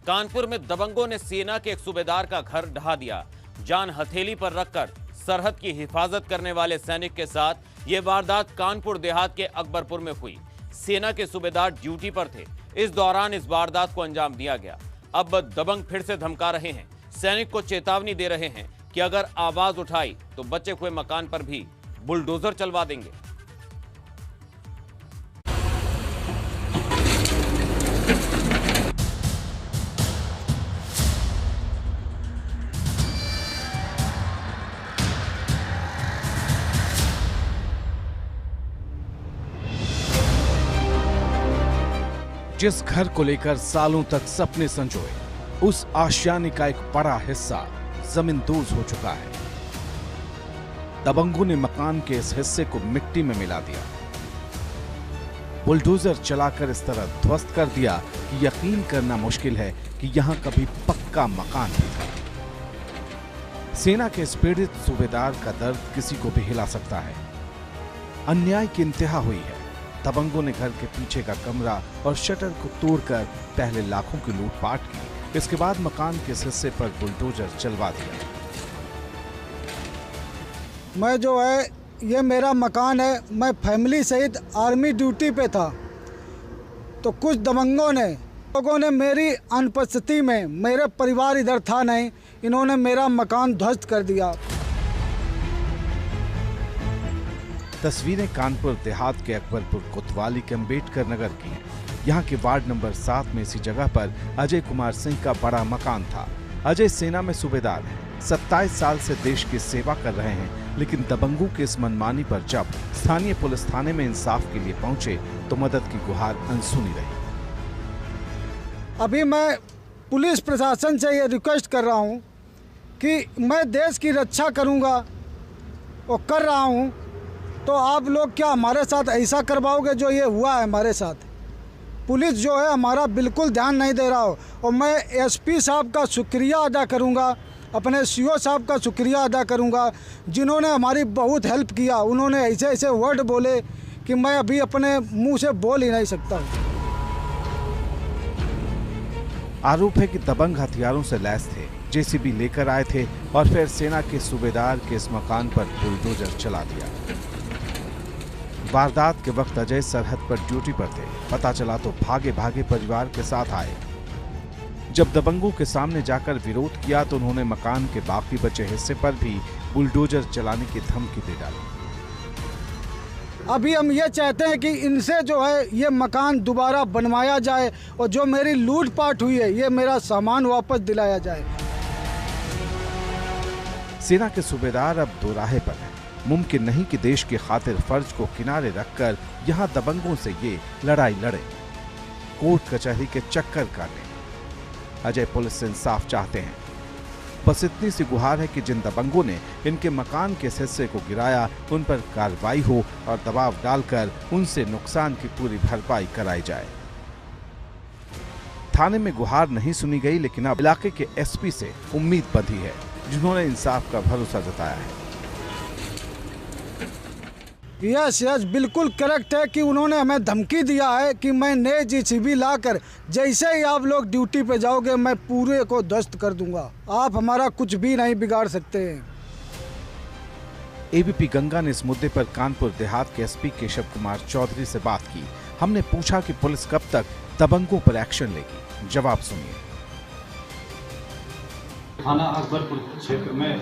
कानपुर में दबंगों ने सेना के एक सूबेदार का घर ढहा दिया। जान हथेली पर रखकर सरहद की हिफाजत करने वाले सैनिक के साथ यह वारदात कानपुर देहात के अकबरपुर में हुई। सेना के सूबेदार ड्यूटी पर थे। इस दौरान इस वारदात को अंजाम दिया गया। अब दबंग फिर से धमका रहे हैं, सैनिक को चेतावनी दे रहे हैं कि अगर आवाज उठाई तो बचे हुए मकान पर भी बुलडोजर चलवा देंगे। जिस घर को लेकर सालों तक सपने संजोए, उस आशियाने का एक बड़ा हिस्सा जमींदोज हो चुका है। दबंगों ने मकान के इस हिस्से को मिट्टी में मिला दिया, बुलडोजर चलाकर इस तरह ध्वस्त कर दिया कि यकीन करना मुश्किल है कि यहां कभी पक्का मकान भी था। सेना के इस पीड़ित सूबेदार का दर्द किसी को भी हिला सकता है। अन्याय की इंतहा हुई है। दबंगों ने घर के पीछे का कमरा और शटर को तोड़कर पहले लाखों की लूटपाट की, इसके बाद मकान के इस हिस्से पर बुलडोजर चलवा दिया। मैं जो है, ये मेरा मकान है। मैं फैमिली सहित आर्मी ड्यूटी पे था, तो कुछ दबंगों ने लोगों ने मेरी अनुपस्थिति में, मेरे परिवार इधर था नहीं, इन्होंने मेरा मकान ध्वस्त कर दिया। तस्वीरें कानपुर देहात के अकबरपुर कोतवाली के अम्बेडकर नगर की हैं। यहाँ के वार्ड नंबर 7 में इसी जगह पर अजय कुमार सिंह का बड़ा मकान था। अजय सेना में सूबेदार हैं, 27 साल से देश की सेवा कर रहे हैं, लेकिन दबंगों के इस मनमानी पर जब स्थानीय पुलिस थाने में इंसाफ के लिए पहुंचे तो मदद की गुहार अनसुनी रही। अभी मैं पुलिस प्रशासन से ये रिक्वेस्ट कर रहा हूँ कि मैं देश की रक्षा करूँगा और कर रहा हूँ, तो आप लोग क्या हमारे साथ ऐसा करवाओगे जो ये हुआ है हमारे साथ? पुलिस जो है हमारा बिल्कुल ध्यान नहीं दे रहा हो। और मैं एसपी साहब का शुक्रिया अदा करूंगा, अपने सीओ साहब का शुक्रिया अदा करूंगा, जिन्होंने हमारी बहुत हेल्प किया। उन्होंने ऐसे ऐसे वर्ड बोले कि मैं अभी अपने मुंह से बोल ही नहीं सकता हूँ। आरोप है कि दबंग हथियारों से लैस थे, जेसीबी लेकर आए थे और फिर सेना के सूबेदार के इस मकान पर बुलडोजर चला दिया। वारदात के वक्त अजय सरहद पर ड्यूटी पर थे। पता चला तो भागे भागे परिवार के साथ आए। जब दबंगों के सामने जाकर विरोध किया तो उन्होंने मकान के बाकी बचे हिस्से पर भी बुलडोजर चलाने की धमकी दे डाली। अभी हम ये चाहते हैं कि इनसे जो है ये मकान दोबारा बनवाया जाए और जो मेरी लूटपाट हुई है ये मेरा सामान वापस दिलाया जाए। सेना के सूबेदार अब दोराहे पर हैं। मुमकिन नहीं कि देश की खातिर फर्ज को किनारे रखकर यहां दबंगों से ये लड़ाई लड़े, कोर्ट कचहरी के चक्कर काटे। अजय पुलिस से इंसाफ चाहते हैं। बस इतनी सी गुहार है कि जिन दबंगों ने इनके मकान के हिस्से को गिराया उन पर कार्रवाई हो और दबाव डालकर उनसे नुकसान की पूरी भरपाई कराई जाए। थाने में गुहार नहीं सुनी गई, लेकिन अब इलाके के एसपी से उम्मीद बंधी है, जिन्होंने इंसाफ का भरोसा जताया है। यस बिल्कुल करेक्ट है कि उन्होंने हमें धमकी दिया है कि मैं नए जेसीबी लाकर जैसे ही आप लोग ड्यूटी पे जाओगे मैं पूरे को ध्वस्त कर दूंगा। आप हमारा कुछ भी नहीं बिगाड़ सकते हैं। एबीपी गंगा ने इस मुद्दे पर कानपुर देहात के एसपी केशव कुमार चौधरी से बात की। हमने पूछा कि पुलिस कब तक दबंगों पर एक्शन लेगी। जवाब सुनिए। थाना अकबरपुर क्षेत्र में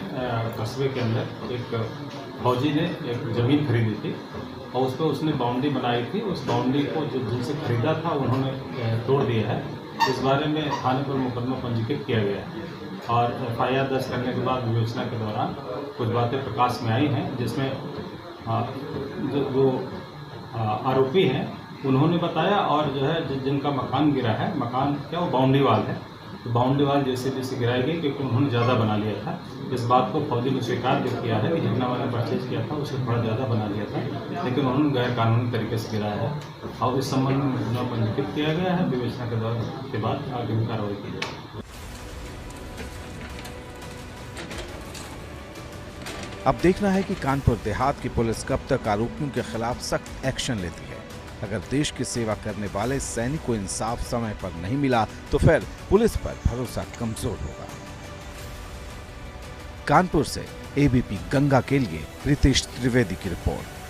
कस्बे के अंदर एक फौजी ने एक ज़मीन खरीदी थी और उस पर उसने बाउंड्री बनाई थी। उस बाउंड्री को जो जिनसे खरीदा था उन्होंने तोड़ दिया है। इस बारे में थाने पर मुकदमा पंजीकृत किया गया है और FIR दर्ज करने के बाद विवेचना के दौरान कुछ बातें प्रकाश में आई हैं, जिसमें जो आरोपी हैं उन्होंने बताया और जो है जिनका मकान गिरा है, मकान क्या वो बाउंड्री वाल है, तो बाउंड्री वाल जैसे गिराई गई क्योंकि उन्होंने ज़्यादा बना लिया था। इस बात को फौजी ने स्वीकार भी किया है कि जितना मैंने परचेज किया था उससे थोड़ा ज़्यादा बना लिया था, लेकिन उन्होंने गैर कानूनी तरीके से गिराया है और इस संबंध में मुकदमा पंजीकृत किया गया है। विवेचना के बाद आगे भी कार्रवाई की जाएगी। अब देखना है कि कानपुर देहात की पुलिस कब तक आरोपियों के खिलाफ सख्त एक्शन लेती है। अगर देश की सेवा करने वाले सैनिक को इंसाफ समय पर नहीं मिला तो फिर पुलिस पर भरोसा कमजोर होगा। कानपुर से एबीपी गंगा के लिए रितेश त्रिवेदी की रिपोर्ट।